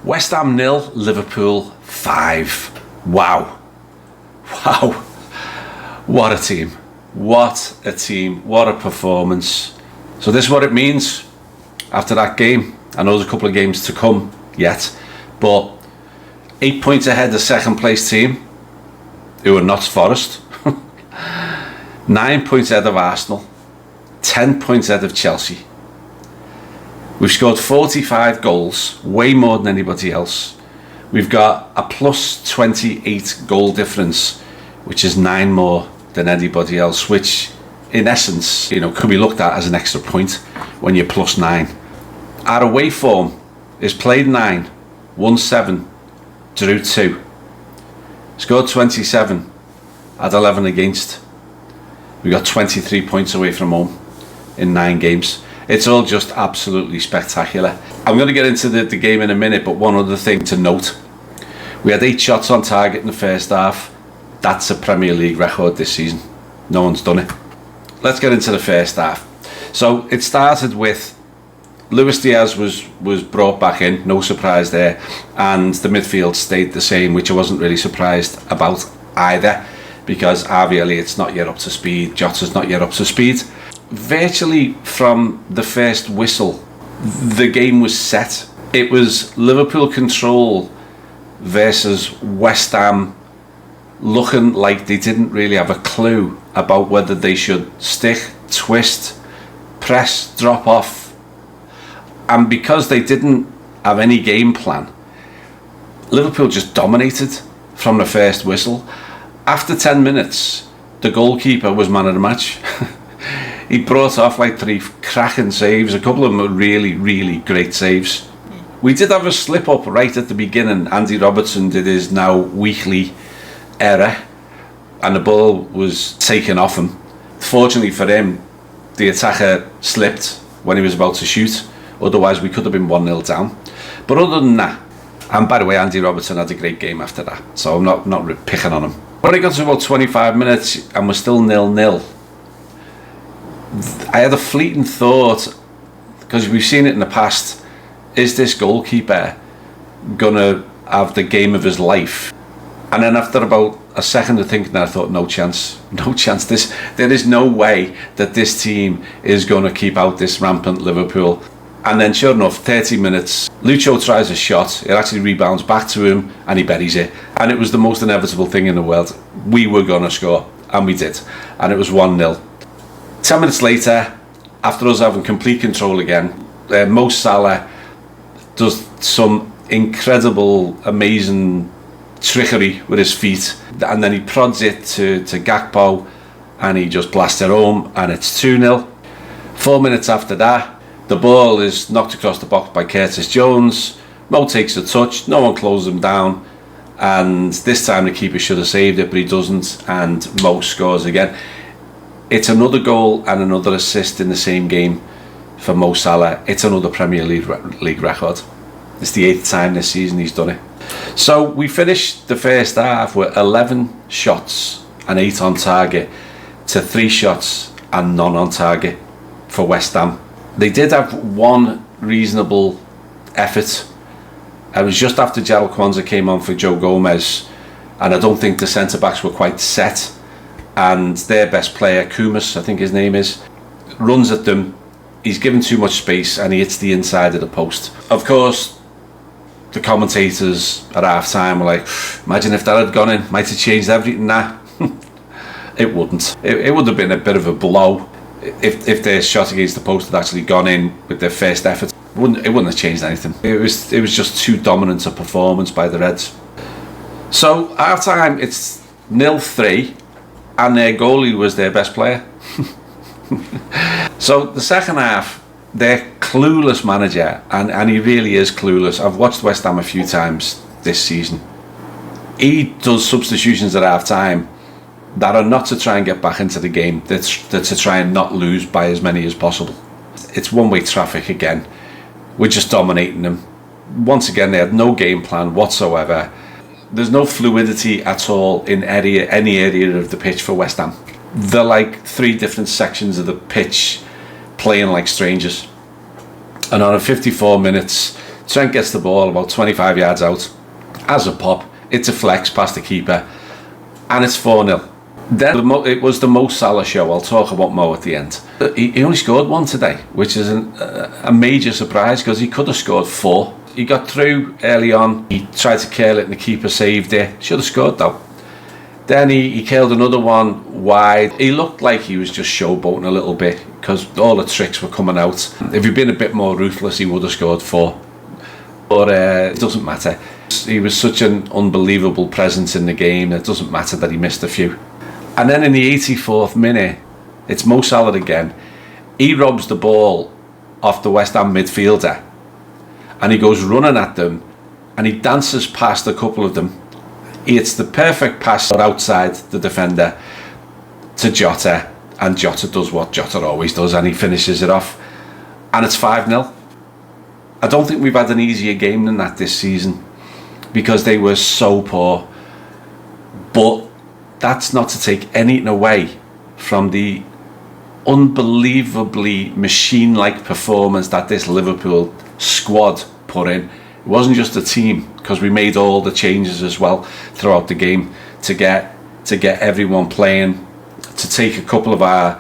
West Ham 0, Liverpool 5. Wow. Wow. What a team. What a team. What a performance. So this is what it means after that game. I know there's a couple of games to come yet, but 8 points ahead of second place team, who are Notts Forest. 9 points ahead of Arsenal. 10 points ahead of Chelsea. We've scored 45 goals, way more than anybody else. We've got a plus 28 goal difference, which is 9 more than anybody else, which in essence, could be looked at as an extra point when you're plus 9. Our away form is played 9, won 7, drew 2. Scored 27, had 11 against. We got 23 points away from home in 9 games. It's all just absolutely spectacular. I'm going to get into the game in a minute, but one other thing to note. We had 8 shots on target in the first half. That's a Premier League record this season. No one's done it. Let's get into the first half. So it started with Luis Diaz was brought back in, no surprise there, and the midfield stayed the same, which I wasn't really surprised about either, because Harvey Elliott's not yet up to speed, Jota's not yet up to speed. Virtually from the first whistle, the game was set. It was Liverpool control versus West Ham looking like they didn't really have a clue about whether they should stick, twist, press, drop off. And because they didn't have any game plan, Liverpool just dominated from the first whistle. After 10 minutes, the goalkeeper was man of the match. He brought off like 3 cracking saves. A couple of them were really, really great saves. We did have a slip up right at the beginning. Andy Robertson did his now weekly error and the ball was taken off him. Fortunately for him, the attacker slipped when he was about to shoot. Otherwise we could have been 1-0 down. But other than that, and by the way, Andy Robertson had a great game after that, so I'm not picking on him. When it got to about 25 minutes and we're still 0-0, I had a fleeting thought, because we've seen it in the past, is this goalkeeper gonna have the game of his life? And then after about a second of thinking, I thought, no chance. There is no way that this team is gonna keep out this rampant Liverpool. And then sure enough, 30 minutes, Lucho tries a shot, it actually rebounds back to him and he buries it. And it was the most inevitable thing in the world. We were gonna score, and we did. And it was 1-0. 10 minutes later, after us having complete control again, Mo Salah does some incredible, amazing trickery with his feet, and then he prods it to Gakpo, and he just blasts it home, and it's 2-0. 4 minutes after that, the ball is knocked across the box by Curtis Jones. Mo takes a touch, no one closes him down, and this time the keeper should have saved it, but he doesn't, and Mo scores again. It's another goal and another assist in the same game for Mo Salah. It's another Premier League record. It's the 8th time this season he's done it. So we finished the first half with 11 shots and 8 on target to 3 shots and none on target for West Ham. They did have one reasonable effort. It was just after Gerald Kwanzaa came on for Joe Gomez, and I don't think the centre-backs were quite set. And their best player, Kumas, I think his name is, runs at them. He's given too much space and he hits the inside of the post. Of course, the commentators at half time were like, imagine if that had gone in, might have changed everything. Nah, it wouldn't. It would have been a bit of a blow if their shot against the post had actually gone in with their first effort. It wouldn't have changed anything. It was just too dominant a performance by the Reds. So half time, it's 0-3. And their goalie was their best player. So the second half, their clueless manager, and he really is clueless. I've watched West Ham a few times this season. He does substitutions at half time that are not to try and get back into the game, that's to try and not lose by as many as possible. It's one-way traffic again. We're just dominating them. Once again, they had no game plan whatsoever. There's no fluidity at all in any area of the pitch for West Ham. They're like 3 different sections of the pitch playing like strangers. And on a 54 minutes, Trent gets the ball about 25 yards out. As a pop, it deflects past the keeper, and it's 4-0. Then it was the Mo Salah show. I'll talk about Mo at the end. He only scored one today, which is a major surprise because he could have scored 4. He got through early on. He tried to curl it and the keeper saved it. Should have scored though. Then he curled another one wide. He looked like he was just showboating a little bit because all the tricks were coming out. If he'd been a bit more ruthless, he would have scored 4. But it doesn't matter. He was such an unbelievable presence in the game. It doesn't matter that he missed a few. And then in the 84th minute, it's Mo Salah again. He robs the ball off the West Ham midfielder, and he goes running at them, and he dances past a couple of them. It's the perfect pass outside the defender to Jota, and Jota does what Jota always does, and he finishes it off, and it's 5-0. I don't think we've had an easier game than that this season because they were so poor. But that's not to take anything away from the unbelievably machine-like performance that this Liverpool squad put in. It wasn't just a team, because we made all the changes as well throughout the game to get everyone playing, to take a couple of our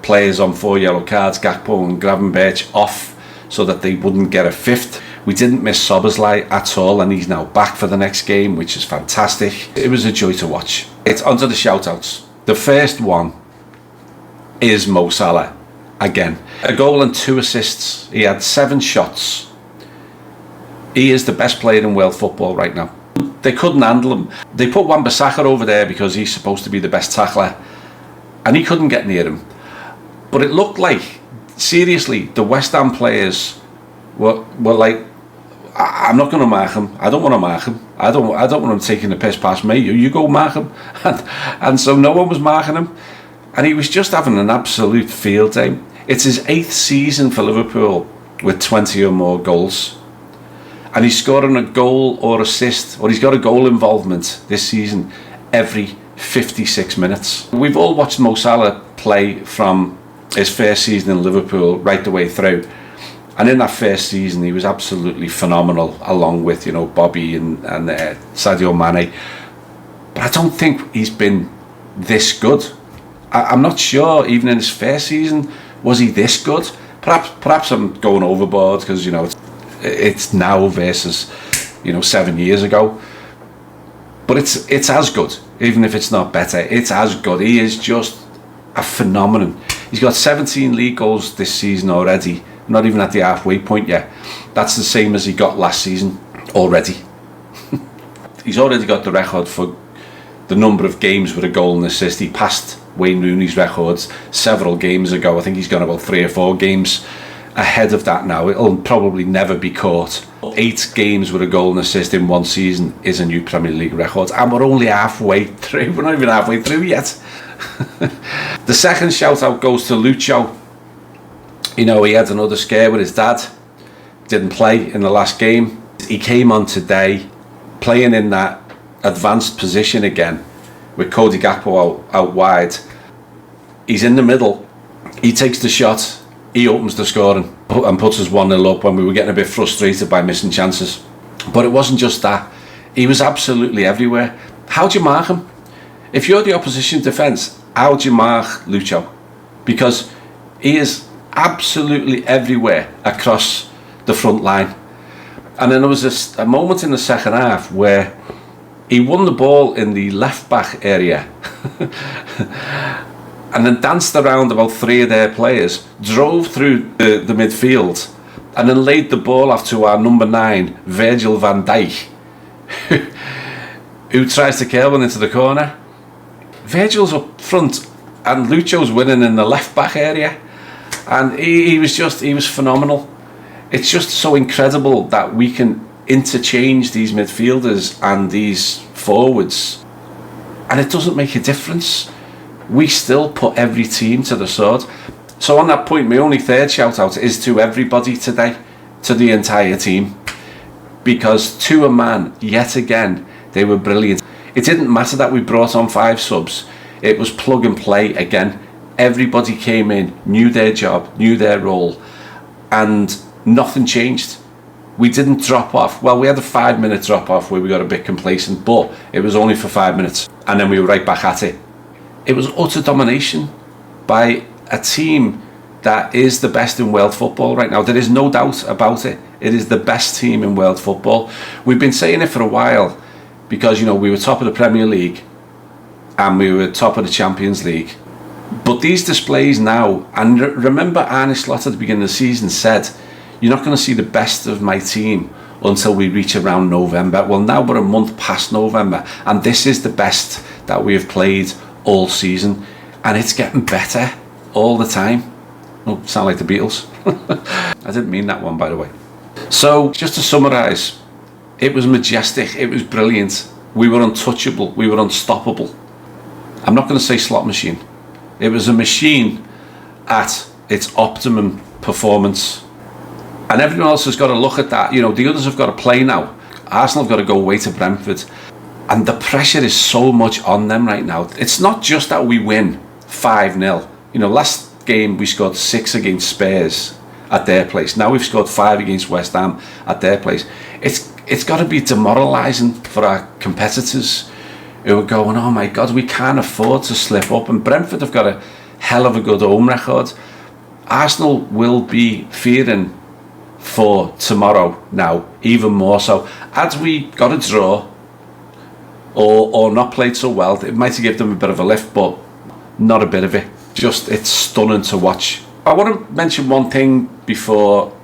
players on 4 yellow cards, Gakpo and Gravenberch, off so that they wouldn't get a 5th. We didn't miss Szoboszlai at all, and he's now back for the next game, which is fantastic. It was a joy to watch. It's onto the shout-outs. The first one is Mo Salah again. A goal and 2 assists. He had 7 shots. He is the best player in world football right now. They couldn't handle him. They put Wan-Bissaka over there because he's supposed to be the best tackler, and he couldn't get near him. But it looked like, seriously, the West Ham players were like, I'm not going to mark him. I don't want to mark him. I don't want him taking the piss past me. You go mark him. And so no one was marking him. And he was just having an absolute field day. It's his 8th season for Liverpool with 20 or more goals. And he's scoring a goal or assist, or he's got a goal involvement this season every 56 minutes. We've all watched Mo Salah play from his first season in Liverpool right the way through. And in that first season, he was absolutely phenomenal, along with, Bobby and Sadio Mane. But I don't think he's been this good. I'm not sure, even in his first season, was he this good? Perhaps I'm going overboard because, it's now versus, 7 years ago. But it's as good, even if it's not better. It's as good. He is just a phenomenon. He's got 17 league goals this season already. Not even at the halfway point yet. That's the same as he got last season already. He's already got the record for the number of games with a goal and assist. He passed Wayne Rooney's records several games ago. I think he's gone about 3 or 4 games ahead of that now. It'll probably never be caught. 8 games with a goal and assist in one season is a new Premier League record, and we're only halfway through. We're not even halfway through yet. The second shout out goes to Lucho. He had another scare with his dad. Didn't play in the last game. He came on today playing in that advanced position again with Cody Gakpo out wide. He's in the middle. He takes the shot. He opens the scoring and puts us 1-0 up when we were getting a bit frustrated by missing chances. But it wasn't just that. He was absolutely everywhere. How do you mark him? If you're the opposition defence, how do you mark Lucho? Because he is absolutely everywhere across the front line. And then there was a moment in the second half where he won the ball in the left back area and then danced around about 3 of their players, drove through the midfield, and then laid the ball off to our number 9, Virgil van Dijk, who tries to curl one into the corner. Virgil's up front and Lucho's winning in the left back area. And he was phenomenal. It's just so incredible that we can interchange these midfielders and these forwards, and it doesn't make a difference. We still put every team to the sword. So on that point, my only third shout out is to everybody today, to the entire team, because to a man, yet again, they were brilliant. It didn't matter that we brought on 5 subs. It was plug and play again. Everybody came in, knew their job, knew their role, and nothing changed. We didn't drop off. Well, we had a 5-minute drop off where we got a bit complacent, but it was only for 5 minutes, and then we were right back at it. It was utter domination by a team that is the best in world football right now. There is no doubt about it. It is the best team in world football. We've been saying it for a while because, you know, we were top of the Premier League and we were top of the Champions League. But these displays now, and remember Arne Slot at the beginning of the season said, you're not going to see the best of my team until we reach around November. Well, now we're a month past November, and this is the best that we have played all season, and it's getting better all the time. Oh, sound like the Beatles. I didn't mean that one, by the way. So, just to summarise, it was majestic, it was brilliant. We were untouchable, we were unstoppable. I'm not going to say slot machine. It was a machine at its optimum performance. And everyone else has got to look at that. You know, the others have got to play now. Arsenal have got to go away to Brentford. And the pressure is so much on them right now. It's not just that we win 5-0. You know, last game we scored 6 against Spurs at their place. Now we've scored 5 against West Ham at their place. It's got to be demoralising for our competitors who are going, oh my God, we can't afford to slip up. And Brentford have got a hell of a good home record. Arsenal will be fearing for tomorrow now, even more so. Had we got a draw or not played so well, it might give them a bit of a lift, but not a bit of it. Just, it's stunning to watch. I want to mention one thing before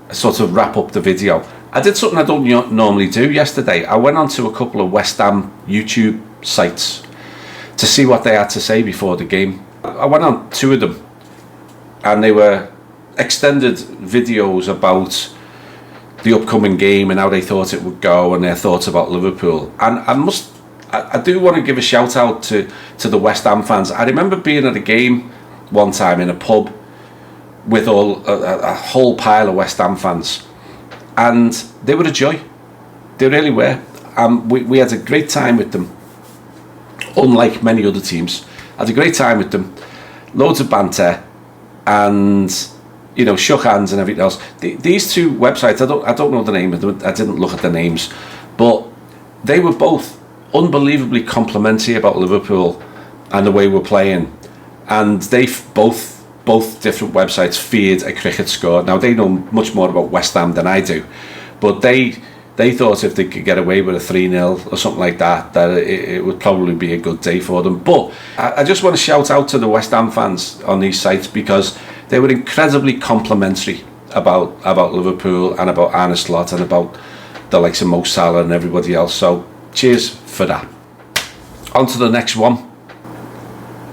I sort of wrap up the video. I did something I don't normally do yesterday. I went on to a couple of West Ham YouTube sites to see what they had to say before the game. I went on 2 of them, and they were extended videos about the upcoming game and how they thought it would go and their thoughts about Liverpool. And I do want to give a shout out to the West Ham fans. I remember being at a game one time in a pub with a whole pile of West Ham fans, and they were a joy. They really were. We had a great time with them, unlike many other teams. I had a great time with them, loads of banter, and you know, shook hands and everything else. These 2 websites, I don't know the name of them. I didn't look at the names, but they were both unbelievably complimentary about Liverpool and the way we're playing. And they both different websites feared a cricket score. Now they know much more about West Ham than I do, but they thought if they could get away with a 3-0 or something like that, that it would probably be a good day for them. But I just want to shout out to the West Ham fans on these sites because they were incredibly complimentary about Liverpool and about Arne Slot and about the likes of Mo Salah and everybody else. So cheers for that. On to the next one.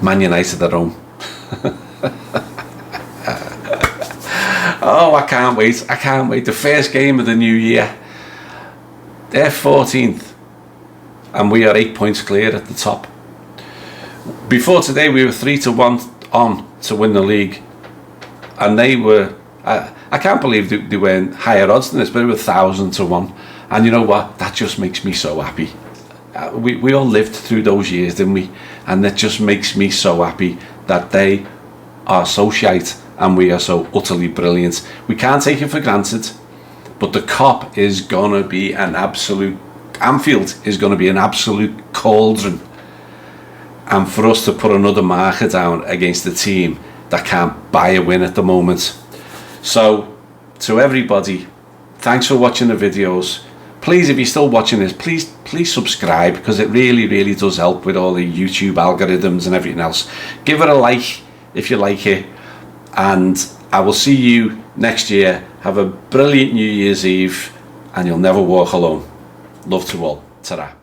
Man United at home. Oh, I can't wait. The first game of the new year. They're 14th and we are 8 points clear at the top. Before today we were 3-1 on to win the league, and they were I can't believe they weren't higher odds than this, but it was 1,000-1. And you know what, that just makes me so happy. We all lived through those years, didn't we? And that just makes me so happy that they are so shite and we are so utterly brilliant. We can't take it for granted, but the Kop is gonna be an absolute, Anfield is gonna be an absolute cauldron. And for us to put another marker down against a team that can't buy a win at the moment. So, to everybody, thanks for watching the videos. Please, if you're still watching this, please subscribe, because it really does help with all the YouTube algorithms and everything else. Give it a like if you like it, and I will see you next year. Have a brilliant New Year's Eve, and you'll never walk alone. Love to all. Ta-ra.